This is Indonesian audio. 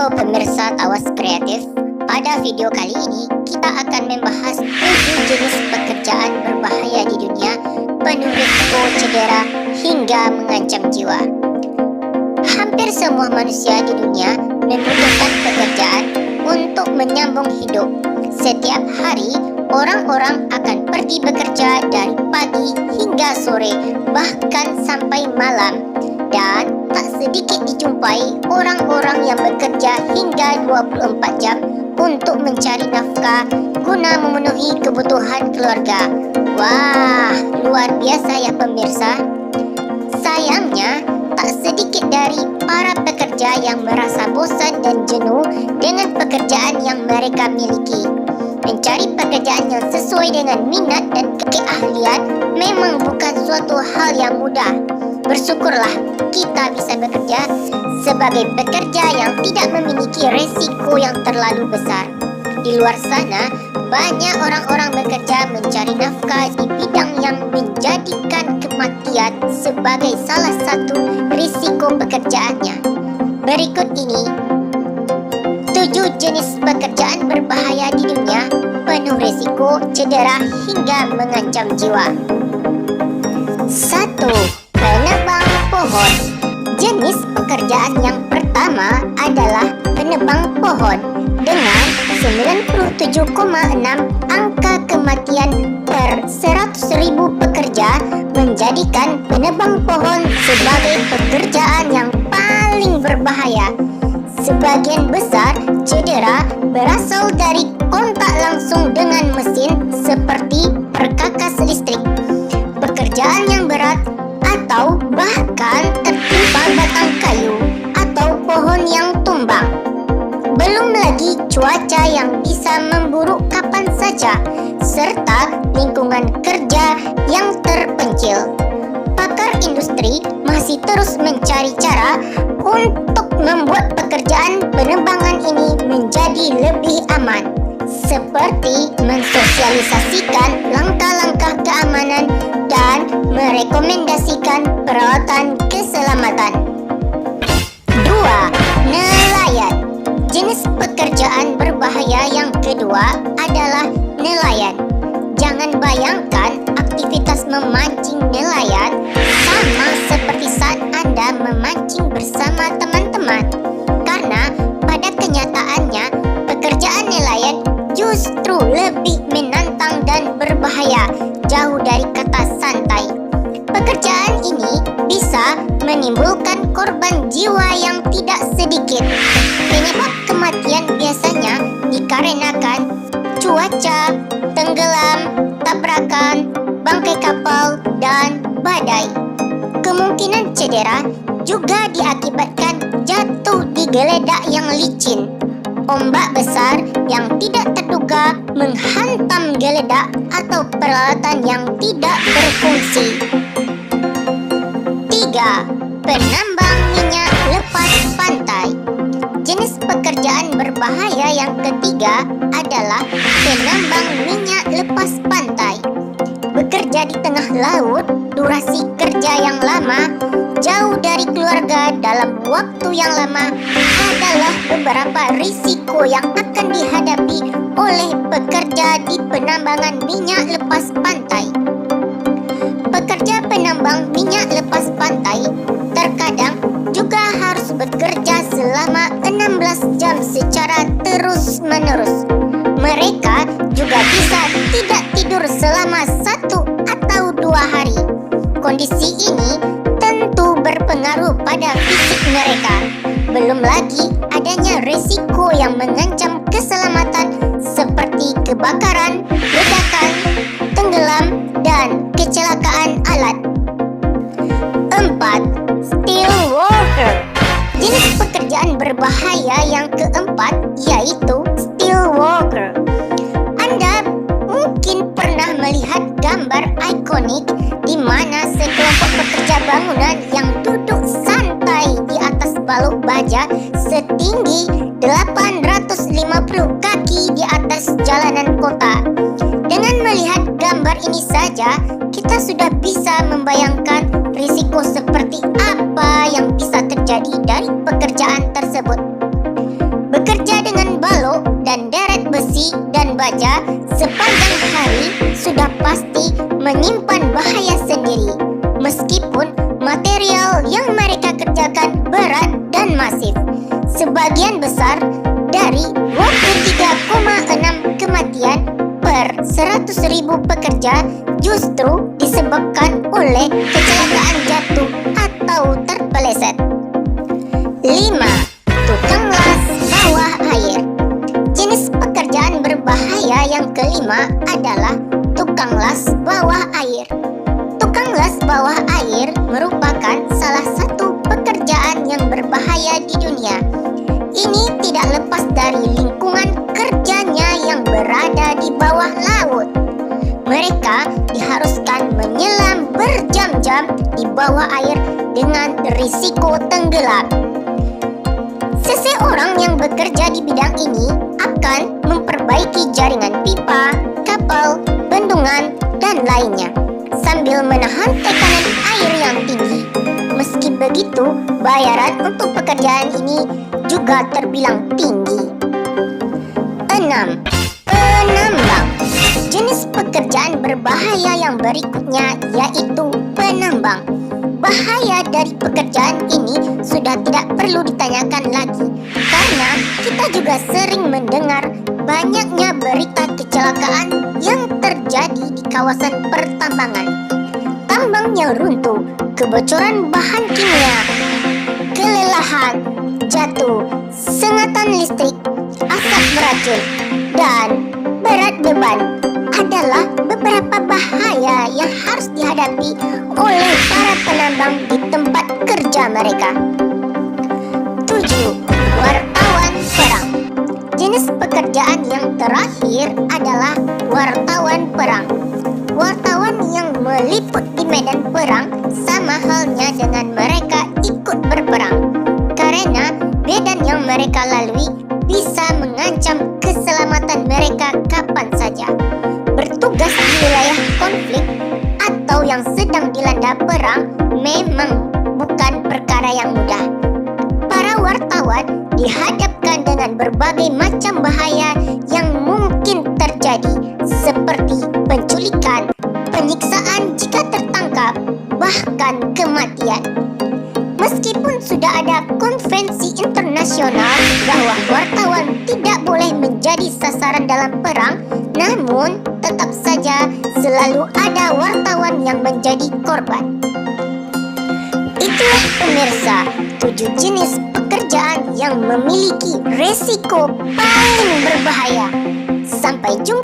Halo pemirsa Tawas Kreatif, pada video kali ini kita akan membahas 7 jenis pekerjaan berbahaya di dunia penuh risiko cedera hingga mengancam jiwa. Hampir semua manusia di dunia membutuhkan pekerjaan untuk menyambung hidup. Setiap hari, orang-orang akan pergi bekerja dari pagi hingga sore, bahkan sampai malam. Dan tak sedikit dijumpai orang-orang yang bekerja hingga 24 jam untuk mencari nafkah guna memenuhi kebutuhan keluarga. Wah, luar biasa ya pemirsa. Sayangnya, tak sedikit dari para pekerja yang merasa bosan dan jenuh dengan pekerjaan yang mereka miliki. Mencari pekerjaan yang sesuai dengan minat dan keahlian memang bukan suatu hal yang mudah. Bersyukurlah kita bisa bekerja sebagai pekerja yang tidak memiliki resiko yang terlalu besar. Di luar sana, banyak orang-orang bekerja mencari nafkah di bidang yang menjadikan kematian sebagai salah satu risiko pekerjaannya. Berikut ini 7 jenis pekerjaan berbahaya di dunia penuh risiko cedera hingga mengancam jiwa. 1. Penebang pohon. Jenis pekerjaan yang pertama adalah penebang pohon dengan 97,6 angka kematian per 100.000 pekerja, menjadikan penebang pohon sebagai pekerjaan yang paling berbahaya. Sebagian besar cedera berasal dari kontak langsung dengan mesin seperti perkakas listrik, pekerjaan yang berat, atau bahkan tertimpa batang kayu atau pohon yang tumbang. Belum lagi cuaca yang bisa memburuk kapan saja, serta lingkungan kerja yang terpencil. Pakar industri masih terus mencari cara untuk membuat pekerjaan penebangan ini menjadi lebih aman, seperti mensosialisasikan langkah-langkah keamanan dan merekomendasikan peralatan keselamatan. 2. Nelayan. Jenis pekerjaan berbahaya yang kedua adalah nelayan. Jangan bayangkan aktivitas memancing nelayan sama seperti saat Anda memancing bersama teman-teman, karena pada kenyataannya pekerjaan nelayan justru lebih menantang dan berbahaya, jauh dari kata santai. Pekerjaan ini bisa menimbulkan korban jiwa yang tidak sedikit. Penyebab kematian biasanya dikarenakan cuaca, tenggelam, tabrakan, bangkai kapal, dan badai. Kemungkinan cedera juga diakibatkan jatuh di geledak yang licin. Ombak besar yang tidak terduga menghantam geledak atau peralatan yang tidak berfungsi. 3. Penambang minyak lepas pantai. Jenis pekerjaan berbahaya yang ketiga adalah penambang minyak lepas pantai. Bekerja di tengah laut, durasi kerja yang lama, jauh dari keluarga dalam waktu yang lama adalah beberapa risiko yang akan dihadapi oleh pekerja di penambangan minyak lepas pantai. Pekerja penambang minyak lepas pantai terkadang juga harus bekerja selama 16 jam secara terus-menerus. Mereka juga bisa tidak tidur selama 1 atau 2 hari. Kondisi ini tentu berpengaruh pada fisik mereka. Belum lagi adanya risiko yang mengancam keselamatan seperti kebakaran, ledakan, tenggelam, dan kecelakaan alat. 4. Steel worker. Jenis pekerjaan berbahaya yang keempat yaitu steel worker. Anda mungkin pernah melihat gambar ikonik di mana sekelompok pekerja bangunan yang duduk santai di atas balok baja setinggi 850 kaki di atas jalanan kota. Dengan melihat gambar ini saja, kita sudah bisa membayangkan risiko seperti apa yang bisa terjadi dari pekerjaan tersebut. sudah pasti menyimpan bahaya sendiri, meskipun material yang mereka kerjakan berat dan masif. Sebagian besar dari 23,6 kematian per 100.000 pekerja justru disebabkan oleh kecelakaan jatuh atau terpeleset. 5. Tukang las bawah air. Jenis pekerjaan berbahaya yang kelima adalah tukang las bawah air. Tukang las bawah air merupakan salah satu pekerjaan yang berbahaya di dunia. Ini tidak lepas dari lingkungan kerjanya yang berada di bawah laut. Mereka diharuskan menyelam berjam-jam di bawah air dengan risiko tenggelam. Seseorang yang bekerja di bidang ini akan memperbaiki jaringan pipa, kapal, bendungan, dan lainnya, sambil menahan tekanan air yang tinggi. Meski begitu, bayaran untuk pekerjaan ini juga terbilang tinggi. 6. Penambang. Jenis pekerjaan berbahaya yang berikutnya yaitu penambang. Bahaya dari pekerjaan ini sudah tidak perlu ditanyakan lagi, karena kita juga sering mendengar banyaknya berita kecelakaan yang terjadi di kawasan pertambangan. Tambang yang runtuh, kebocoran bahan kimia, kelelahan, jatuh, sengatan listrik, asap beracun, dan berat beban adalah beberapa bahaya yang harus dihadapi oleh para penambang di tempat kerja mereka. 7. Wartawan perang. Jenis pekerjaan yang terakhir adalah wartawan perang. Wartawan yang meliput di medan perang sama halnya dengan mereka ikut berperang, karena medan yang mereka lalui bisa mengancam keselamatan mereka kapan saja. Bertugas di wilayah konflik atau yang sedang dilanda perang memang bukan perkara yang mudah. Para wartawan dihadapkan dengan berbagai macam bahaya yang mungkin terjadi, seperti penculikan, penyiksaan jika tertangkap, bahkan kematian. Meskipun sudah ada konvensi internasional bahwa wartawan tidak boleh menjadi sasaran dalam perang, namun tetap saja selalu ada wartawan yang menjadi korban. Itulah pemirsa, 7 jenis pekerjaan yang memiliki resiko paling berbahaya. Sampai jumpa